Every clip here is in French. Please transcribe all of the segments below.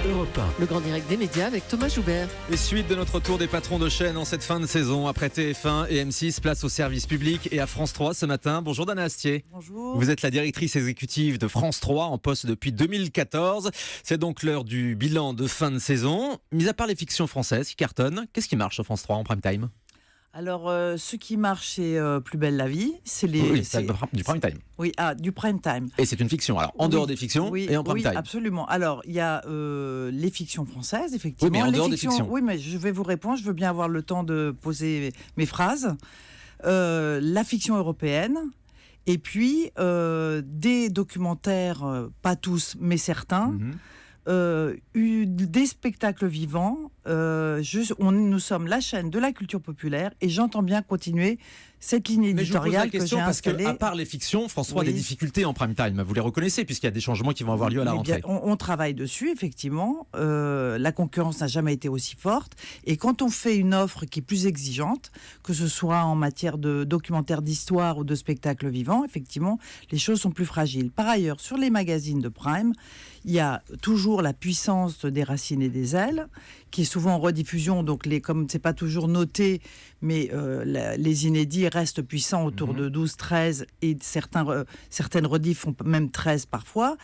Europe 1. Le grand direct des médias avec Thomas Joubert. Et suite de notre tour des patrons de chaîne en cette fin de saison. Après TF1 et M6, place au service public et à France 3 ce matin. Bonjour Dana Astier. Bonjour. Vous êtes la directrice exécutive de France 3 en poste depuis 2014. C'est donc l'heure du bilan de fin de saison. Mis à part les fictions françaises qui cartonnent, qu'est-ce qui marche sur France 3 en prime time ? Alors, ce qui marche, c'est Plus belle la vie. C'est les, Oui, c'est- du prime time. Oui, du prime time. Et c'est une fiction. Alors, en dehors des fictions Oui, et en prime oui, time. absolument. Alors, il y a les fictions françaises, effectivement. Oui, mais en Les dehors des fictions. Oui, mais je vais vous répondre. Je veux bien avoir le temps de poser mes phrases. La fiction européenne. Et puis, des documentaires, pas tous, mais certains. Mhm. Des spectacles vivants. Nous sommes la chaîne de la culture populaire et j'entends bien continuer cette ligne Mais je vous pose la éditoriale que j'ai question parce installée. qu'à part les fictions, France 3 a des Oui. difficultés en prime time. Vous les reconnaissez puisqu'il y a des changements qui vont avoir lieu à la Mais bien, rentrée. on travaille dessus, effectivement. La concurrence n'a jamais été aussi forte. Et quand on fait une offre qui est plus exigeante, que ce soit en matière de documentaire d'histoire ou de spectacle vivant, effectivement, les choses sont plus fragiles. Par ailleurs, sur les magazines de Prime, il y a toujours la puissance des Racines et des Ailes, qui est souvent en rediffusion. Donc, comme c'est pas toujours noté, mais les inédits restent puissants autour de 12, 13 et certaines rediffs font même 13 parfois.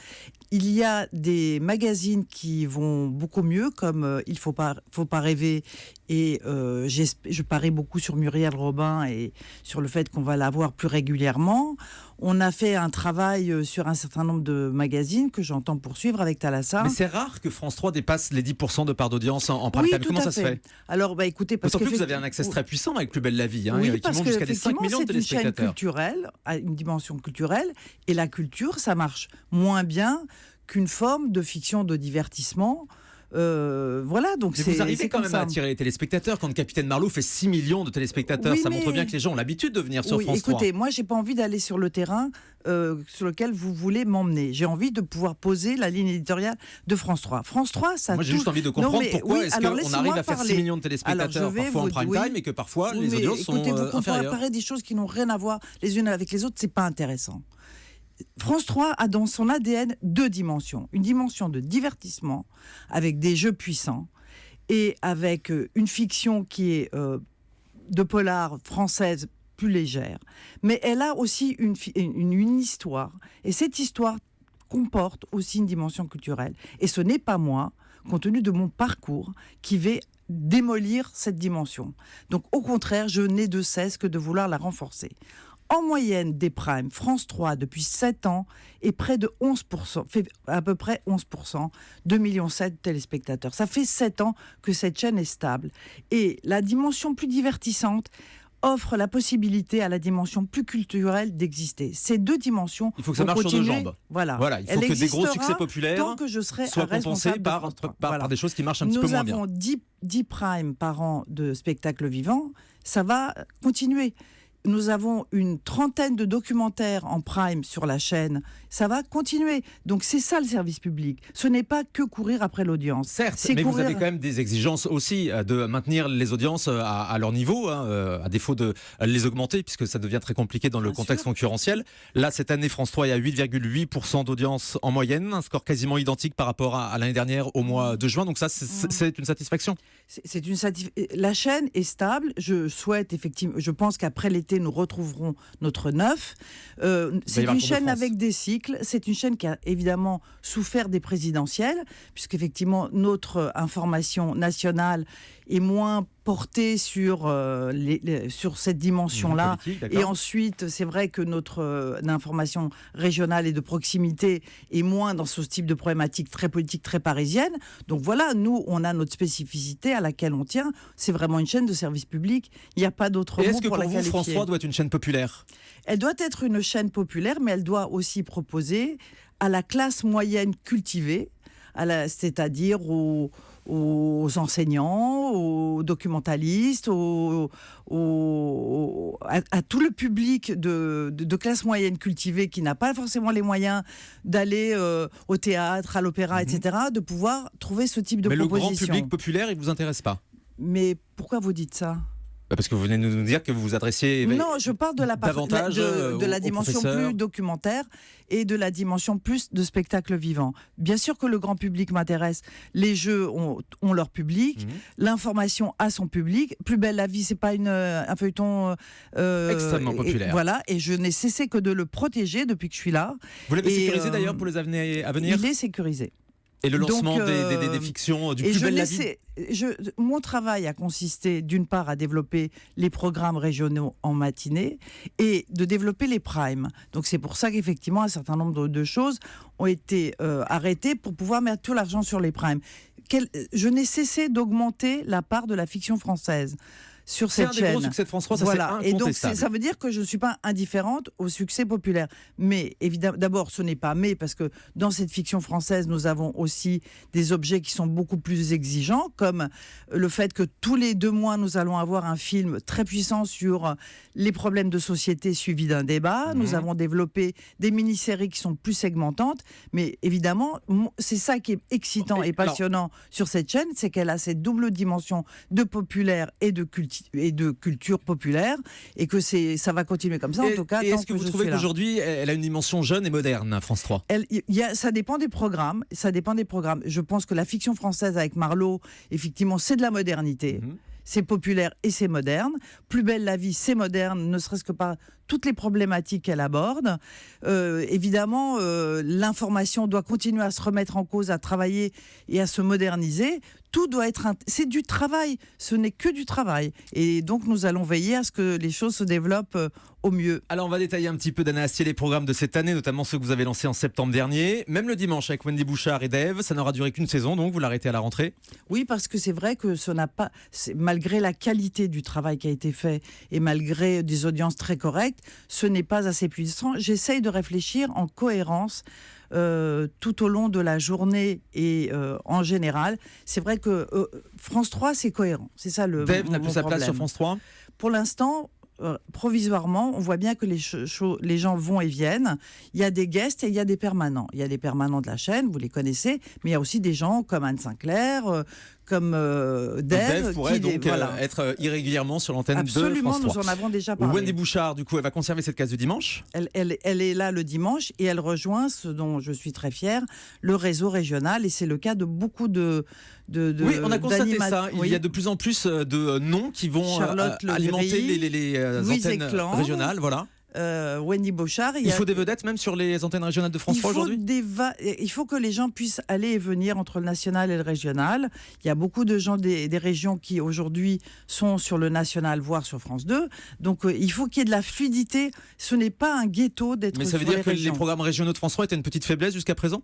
Il y a des magazines qui vont beaucoup mieux, comme Il faut pas rêver. Et je parie beaucoup sur Muriel Robin et sur le fait qu'on va la voir plus régulièrement. On a fait un travail sur un certain nombre de magazines que j'entends poursuivre avec Thalassa. Mais c'est rare que France 3 dépasse les 10% de part d'audience en prime Oui, time. tout Comment à ça se fait ? Alors, écoutez, parce D'autant que plus que vous avez un accès très puissant avec Plus belle la vie, oui, qui parce monte que jusqu'à des 5 millions de c'est une chaîne téléspectateurs. culturelle, à une dimension culturelle, et la culture, ça marche moins bien qu'une forme de fiction de divertissement. Voilà, donc Mais vous arrivez quand même à attirer les téléspectateurs. Quand Capitaine Marlowe fait 6 millions de téléspectateurs, Oui, ça mais- montre bien que les gens ont l'habitude de venir sur France 3. Écoutez, moi, j'ai pas envie d'aller sur le terrain sur lequel vous voulez m'emmener. J'ai envie de pouvoir poser la ligne éditoriale de France 3. France 3, ça Moi, j'ai touche- juste envie de Non, comprendre mais pourquoi oui, est-ce alors, qu'on laissez-moi arrive à faire 6 parler. millions de téléspectateurs Alors, je vais parfois en vous- prime oui. time et que parfois Oui, les mais audiences écoutez, sont vous inférieures. comparez des choses qui n'ont rien à voir les unes avec les autres, c'est pas intéressant. France 3 a dans son ADN deux dimensions. Une dimension de divertissement avec des jeux puissants et avec une fiction qui est de polar française plus légère. Mais elle a aussi une histoire. Et cette histoire comporte aussi une dimension culturelle. Et ce n'est pas moi, compte tenu de mon parcours, qui vais démolir cette dimension. Donc au contraire, je n'ai de cesse que de vouloir la renforcer. En moyenne des primes, France 3, depuis 7 ans, est près de 11%, fait à peu près 11%, 2,7 millions de téléspectateurs. Ça fait 7 ans que cette chaîne est stable. Et la dimension plus divertissante offre la possibilité à la dimension plus culturelle d'exister. Ces deux dimensions Il faut que ça vont marche sur deux continuer. jambes. Voilà. Voilà, il faut Elle que des gros existera succès populaires tant que je serai soient responsable compensés de par, France 3. par Voilà. des choses qui marchent un petit peu Nous moins bien. avons 10 primes par an de spectacles vivants. Ça va continuer. Nous avons une trentaine de documentaires en prime sur la chaîne. Ça va continuer. Donc c'est ça le service public. Ce n'est pas que courir après l'audience. Certes, C'est mais vous courir- avez quand même des exigences aussi de maintenir les audiences à leur niveau, à défaut de les augmenter, puisque ça devient très compliqué dans le Bien contexte sûr. concurrentiel. Là, cette année, France 3 est à 8,8% d'audience en moyenne, un score quasiment identique par rapport à l'année dernière au mois de juin. Donc ça, c'est une satisfaction. La chaîne est stable. Je souhaite effectivement. Je pense qu'après l'été, nous retrouverons notre neuf. y C'est avoir une le Tour de chaîne France. avec des cycles. C'est une chaîne qui a évidemment souffert des présidentielles, puisqu'effectivement notre information nationale est moins portée sur sur cette dimension-là. Politique, d'accord. Et ensuite, c'est vrai que notre information régionale et de proximité est moins dans ce type de problématique très politique, très parisienne. Donc voilà, nous, on a notre spécificité à laquelle on tient. C'est vraiment une chaîne de service public. Il n'y a pas d'autre Et mot est-ce que pour pour la vous, qualifier. France 3 doit être une chaîne populaire ? Elle doit être une chaîne populaire, mais elle doit aussi proposer à la classe moyenne cultivée, c'est-à-dire aux enseignants, aux documentalistes, à tout le public de classe moyenne cultivée qui n'a pas forcément les moyens d'aller au théâtre, à l'opéra, etc., de pouvoir trouver ce type de Mais le proposition. grand public populaire, il vous intéresse pas ? Mais pourquoi vous dites ça ? Parce que vous venez de nous dire que vous vous adressiez Non, je parle de la davantage de la aux dimension professeurs. plus documentaire et de la dimension plus de spectacle vivant. Bien sûr que le grand public m'intéresse. Les jeux ont leur public, l'information a son public. Plus belle la vie, c'est pas un feuilleton Extrêmement populaire. Voilà, et je n'ai cessé que de le protéger depuis que je suis là. Vous l'avez Et, sécurisé d'ailleurs pour les années à venir. Il est sécurisé. Et le lancement Donc, des fictions du Et plus je belle la vie. mon travail a consisté d'une part à développer les programmes régionaux en matinée et de développer les primes. Donc c'est pour ça qu'effectivement un certain nombre de choses ont été arrêtées pour pouvoir mettre tout l'argent sur les primes. Je n'ai cessé d'augmenter la part de la fiction française sur C'est cette un des chaîne. gros succès de France 3, ça Voilà. c'est Et donc incontestable. ça veut dire que je ne suis pas indifférente au succès populaire. Mais évidemment, d'abord, ce n'est pas parce que dans cette fiction française, nous avons aussi des objets qui sont beaucoup plus exigeants, comme le fait que tous les 2 mois, nous allons avoir un film très puissant sur les problèmes de société suivi d'un débat. Nous avons développé des mini-séries qui sont plus segmentantes. Mais évidemment, c'est ça qui est excitant et passionnant sur cette chaîne, c'est qu'elle a cette double dimension de populaire et de culture populaire, et que ça va continuer comme ça, en tout cas. Et tant est-ce que vous je trouvez suis là. qu'aujourd'hui, elle a une dimension jeune et moderne, France 3 Ça dépend des programmes. Je pense que la fiction française avec Marlowe, effectivement, c'est de la modernité. C'est populaire et c'est moderne. Plus belle la vie, c'est moderne, ne serait-ce que par toutes les problématiques qu'elle aborde. Évidemment, l'information doit continuer à se remettre en cause, à travailler et à se moderniser. Tout doit être... C'est du travail, ce n'est que du travail. Et donc, nous allons veiller à ce que les choses se développent au mieux. Alors on va détailler un petit peu, Dana Astier, les programmes de cette année, notamment ceux que vous avez lancés en septembre dernier. Même le dimanche avec Wendy Bouchard et Dave, ça n'aura duré qu'une saison, donc vous l'arrêtez à la rentrée. Oui, parce que c'est vrai que malgré la qualité du travail qui a été fait et malgré des audiences très correctes, ce n'est pas assez puissant. J'essaye de réfléchir en cohérence tout au long de la journée et en général. C'est vrai que France 3, c'est cohérent. C'est ça le Dave n'a plus sa problème. place sur France 3. Pour l'instant, provisoirement, on voit bien que les gens vont et viennent. Il y a des guests et il y a des permanents. Il y a des permanents de la chaîne, vous les connaissez, mais il y a aussi des gens comme Anne Sinclair, comme Dave pourrait qui donc être irrégulièrement sur l'antenne de France 3. Absolument, nous en avons déjà parlé. Wendy Bouchard, du coup, elle va conserver cette case du dimanche. Elle est là le dimanche et elle rejoint, ce dont je suis très fière, le réseau régional. Et c'est le cas de beaucoup de oui, on a constaté ça. Oui. Il y a de plus en plus de noms qui vont Charlotte alimenter Legris, les Louise antennes Ekland, régionales. Voilà. Wendy Bouchard. Il faut des vedettes même sur les antennes régionales de France 3 aujourd'hui. Il faut que les gens puissent aller et venir entre le national et le régional. Il y a beaucoup de gens des régions qui aujourd'hui sont sur le national, voire sur France 2. Donc il faut qu'il y ait de la fluidité. Ce n'est pas un ghetto d'être sur les régions. Mais ça veut dire que les programmes régionaux de France 3 étaient une petite faiblesse jusqu'à présent ?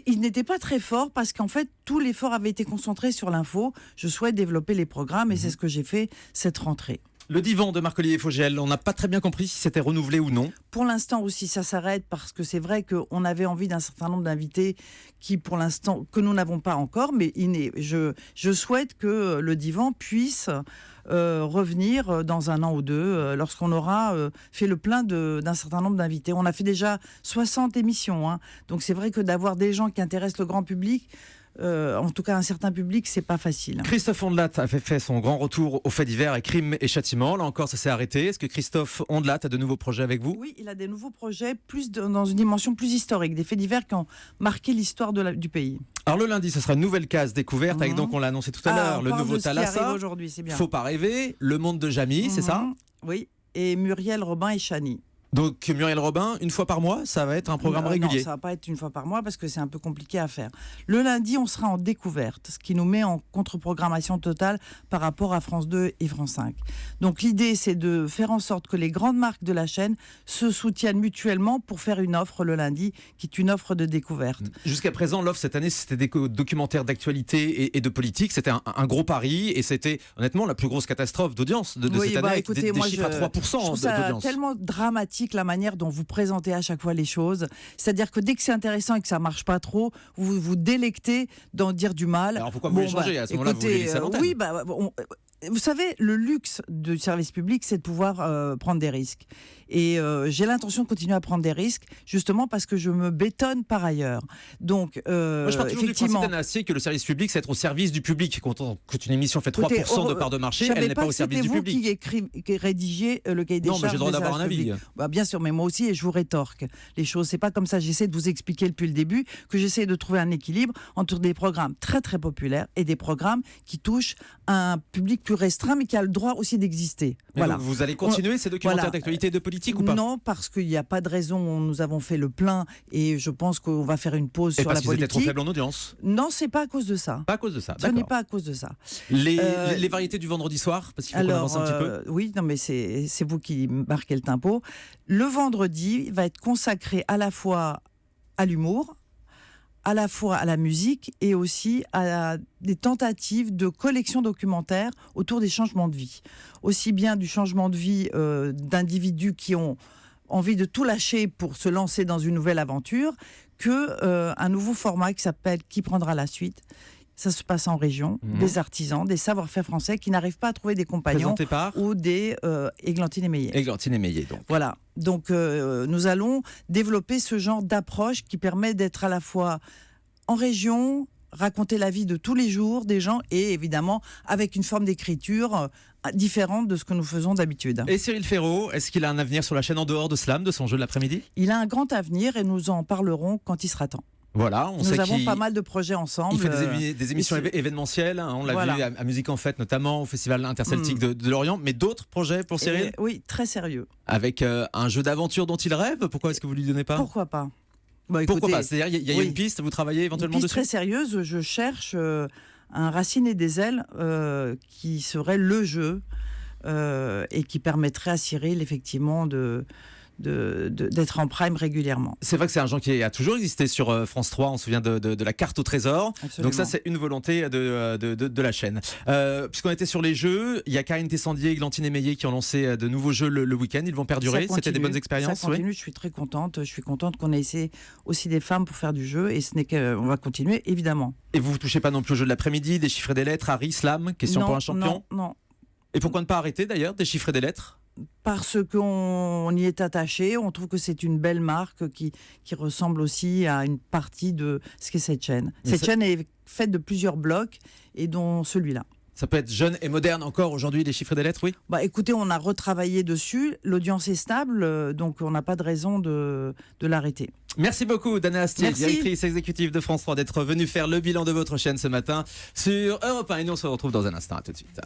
Il n'était pas très fort parce qu'en fait, tout l'effort avait été concentré sur l'info. Je souhaite développer les programmes et c'est ce que j'ai fait cette rentrée. Le divan de Marc-Olivier Fogel, on n'a pas très bien compris si c'était renouvelé ou non. Pour l'instant aussi, ça s'arrête parce que c'est vrai qu'on avait envie d'un certain nombre d'invités qui, pour l'instant, que nous n'avons pas encore. Mais je souhaite que le divan puisse revenir dans 1 an ou 2 lorsqu'on aura fait le plein d'un certain nombre d'invités. On a fait déjà 60 émissions. Donc c'est vrai que d'avoir des gens qui intéressent le grand public, en tout cas un certain public, c'est pas facile. Christophe Ondelat a fait son grand retour au fait divers et Crimes et Châtiments. Là encore, ça s'est arrêté. Est-ce que Christophe Ondelat a de nouveaux projets avec vous ? Oui, il a des nouveaux projets dans une dimension plus historique, des faits divers qui ont marqué l'histoire du pays. Alors le lundi, ce sera une nouvelle case découverte avec, donc on l'a annoncé tout à l'heure, le nouveau Thalassa. Faut pas rêver, Le Monde de Jamie, c'est ça ? Oui, et Muriel Robin et Chani. Donc Muriel Robin, une fois par mois, ça va être un programme régulier. Non, ça va pas être une fois par mois parce que c'est un peu compliqué à faire. Le lundi, on sera en découverte, ce qui nous met en contre-programmation totale par rapport à France 2 et France 5. Donc l'idée, c'est de faire en sorte que les grandes marques de la chaîne se soutiennent mutuellement pour faire une offre le lundi, qui est une offre de découverte. Jusqu'à présent, l'offre cette année, c'était des documentaires d'actualité et de politique. C'était un gros pari et c'était honnêtement la plus grosse catastrophe d'audience de cette année, avec des chiffres à 3% je trouve ça d'audience. tellement dramatique problématique la manière dont vous présentez à chaque fois les choses. C'est-à-dire que dès que c'est intéressant et que ça marche pas trop, vous vous délectez d'en dire du mal. Alors pourquoi vous voulez changer à ce moment-là, vous voulez laisser à l'antenne? Oui, vous savez, le luxe du service public, c'est de pouvoir prendre des risques. Et j'ai l'intention de continuer à prendre des risques, justement parce que je me bétonne par ailleurs. Donc, Moi, je pars toujours effectivement, du principe, Anna Astier, que le service public, c'est être au service du public. Quand une émission fait 3% de part de marché, elle n'est pas au service du public. C'était vous qui rédigiez le cahier des charges. Non, mais j'ai le droit des d'avoir un services avis. publics. Bien sûr, mais moi aussi, et je vous rétorque les choses. C'est pas comme ça. J'essaie de vous expliquer depuis le début que j'essaie de trouver un équilibre entre des programmes très très populaires et des programmes qui touchent un public plus restreint, mais qui a le droit aussi d'exister. Voilà. Donc, vous allez continuer ces documentaires d'actualité et de politique ou pas? Non, parce qu'il n'y a pas de raison. Nous avons fait le plein et je pense qu'on va faire une pause Et sur la parce qu'ils étaient politique. trop faibles en audience? Non, c'est pas à cause de ça. Pas à cause de ça, Ce n'est d'accord. pas à cause de ça. Les variétés du vendredi soir, parce qu'il faut qu'on avance un petit peu. Oui, non, mais c'est vous qui marquez le tempo. Le vendredi va être consacré à la fois à l'humour, à la fois à la musique et aussi à des tentatives de collection documentaire autour des changements de vie. Aussi bien du changement de vie d'individus qui ont envie de tout lâcher pour se lancer dans une nouvelle aventure, que un nouveau format qui s'appelle Qui prendra la suite. Ça se passe en région, des artisans, des savoir-faire français qui n'arrivent pas à trouver des compagnons Présenté par ou des Églantine et Meillet. Églantine et Meillet, donc. Voilà. Donc, nous allons développer ce genre d'approche qui permet d'être à la fois en région, raconter la vie de tous les jours des gens et évidemment avec une forme d'écriture différente de ce que nous faisons d'habitude. Et Cyril Ferraud, est-ce qu'il a un avenir sur la chaîne en dehors de Slam, de son jeu de l'après-midi? Il a un grand avenir et nous en parlerons quand il sera temps. Voilà, on sait Nous avons qu'il pas mal de projets ensemble. il fait des émissions événementielles, hein, on l'a Voilà. vu à Musique en Fête notamment, au Festival interceltique de Lorient, mais d'autres projets pour Cyril? Oui, très sérieux. Avec un jeu d'aventure dont il rêve, pourquoi est-ce que vous lui donnez pas? Pourquoi pas? Bah, Pourquoi écoutez, pas? C'est-à-dire, il y a oui. une piste, vous travaillez éventuellement une piste dessus? très sérieuse, je cherche un Racine et des ailes qui serait le jeu et qui permettrait à Cyril effectivement d'être en prime régulièrement. C'est vrai que c'est un genre qui a toujours existé sur France 3, on se souvient de la carte au trésor. Absolument. Donc ça, c'est une volonté de la chaîne. Puisqu'on était sur les jeux, il y a Karine Tessandier et Églantine et Meillet qui ont lancé de nouveaux jeux le week-end. Ils vont perdurer. Ça C'était des continue, bonnes expériences. Ça continue, je suis très contente. Je suis contente qu'on ait essayé aussi des femmes pour faire du jeu et ce n'est qu'on va continuer évidemment. Et vous ne touchez pas non plus au jeu de l'après-midi, des chiffres et des lettres, Harry, Slam, question non, pour un champion. Non. Et pourquoi ne pas arrêter d'ailleurs, des chiffres et des lettres? Parce qu'on y est attaché, on trouve que c'est une belle marque qui ressemble aussi à une partie de ce qu'est cette chaîne. Mais Cette chaîne est faite de plusieurs blocs et dont celui-là. Ça peut être jeune et moderne encore aujourd'hui, des chiffres et des lettres, oui? Écoutez, on a retravaillé dessus, l'audience est stable, donc on n'a pas de raison de l'arrêter. Merci beaucoup, Dana Astier, Merci. directrice exécutive de France 3, d'être venue faire le bilan de votre chaîne ce matin sur Europe 1. Et nous, on se retrouve dans un instant. À tout de suite.